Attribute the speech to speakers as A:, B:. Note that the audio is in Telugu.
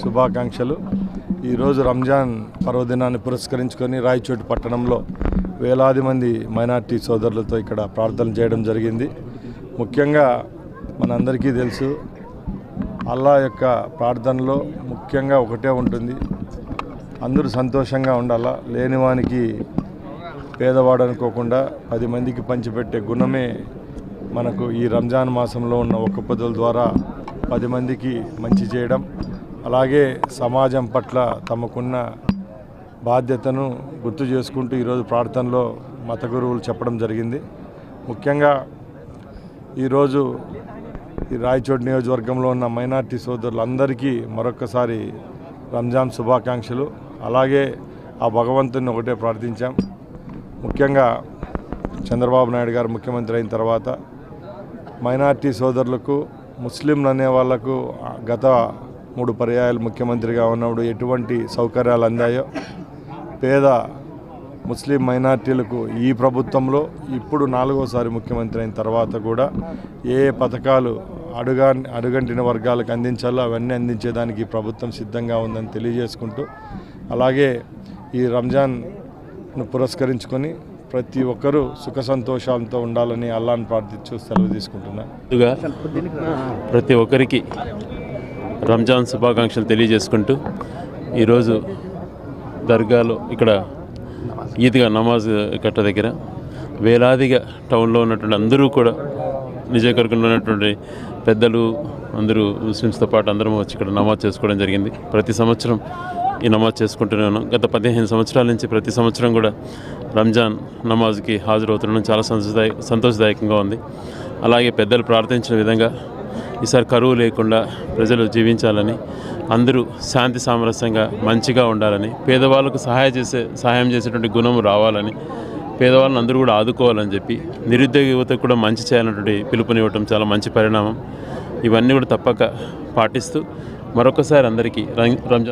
A: శుభాకాంక్షలు. ఈరోజు రంజాన్ పర్వదినాన్ని పురస్కరించుకొని రాయచోటి పట్టణంలో వేలాది మంది మైనార్టీ సోదరులతో ఇక్కడ ప్రార్థన చేయడం జరిగింది. ముఖ్యంగా మనందరికీ తెలుసు, అల్లా యొక్క ప్రార్థనలో ముఖ్యంగా ఒకటే ఉంటుంది, అందరూ సంతోషంగా ఉండాలా, లేనివానికి పేదవాడు అనుకోకుండా 10 మందికి పంచిపెట్టే గుణమే మనకు ఈ రంజాన్ మాసంలో ఉన్న ఒక్క పొద్దుల ద్వారా 10 మందికి మంచి చేయడం, అలాగే సమాజం పట్ల తమకున్న బాధ్యతను గుర్తు చేసుకుంటూ ఈరోజు ప్రార్థనలో మత గురువులు చెప్పడం జరిగింది. ముఖ్యంగా ఈరోజు ఈ రాయచోటి నియోజకవర్గంలో ఉన్న మైనార్టీ సోదరులందరికీ మరొకసారి రంజాన్ శుభాకాంక్షలు. అలాగే ఆ భగవంతుని ఒకటే ప్రార్థించాం. ముఖ్యంగా చంద్రబాబు నాయుడు గారు ముఖ్యమంత్రి అయిన తర్వాత మైనార్టీ సోదరులకు, ముస్లింలు అనే వాళ్లకు గత 3 పర్యాయాలు ముఖ్యమంత్రిగా ఉన్నప్పుడు ఎటువంటి సౌకర్యాలు అందాయో, పేద ముస్లిం మైనార్టీలకు ఈ ప్రభుత్వంలో ఇప్పుడు 4వసారి ముఖ్యమంత్రి అయిన తర్వాత కూడా ఏ పథకాలు అడుగంటిన వర్గాలకు అందించాలో అవన్నీ అందించేదానికి ప్రభుత్వం సిద్ధంగా ఉందని తెలియజేసుకుంటూ, అలాగే ఈ రంజాన్ను పురస్కరించుకొని ప్రతి ఒక్కరూ సుఖ సంతోషాలతో ఉండాలని అల్లాహ్ని ప్రార్థించు సెలవు తీసుకుంటున్నా.
B: ప్రతి ఒక్కరికి రంజాన్ శుభాకాంక్షలు తెలియజేసుకుంటూ ఈరోజు దర్గాలో ఇక్కడ ఈద్గా నమాజ్ కట్ట దగ్గర వేలాదిగా టౌన్లో ఉన్నటువంటి అందరూ కూడా నియోజకవర్గంలో ఉన్నటువంటి పెద్దలు అందరూ ముస్లిమ్స్తో పాటు అందరం వచ్చి ఇక్కడ నమాజ్ చేసుకోవడం జరిగింది. ప్రతి సంవత్సరం ఈ నమాజ్ చేసుకుంటూనే ఉన్నాం. గత 15 సంవత్సరాల నుంచి ప్రతి సంవత్సరం కూడా రంజాన్ నమాజ్కి హాజరవుతుండడం చాలా సంతోషదాయకంగా ఉంది. అలాగే పెద్దలు ప్రార్థించిన విధంగా ఈసారి కరువు లేకుండా ప్రజలు జీవించాలని, అందరూ శాంతి సామరస్యంగా మంచిగా ఉండాలని, పేదవాళ్ళకు సహాయం చేసేటువంటి గుణం రావాలని, పేదవాళ్ళని అందరూ కూడా ఆదుకోవాలని చెప్పి నిరుద్యోగ యువతకు కూడా మంచి చేయాలన్నటువంటి పిలుపునివ్వటం చాలా మంచి పరిణామం. ఇవన్నీ కూడా తప్పక పాటిస్తూ మరొకసారి అందరికీ రంజాన్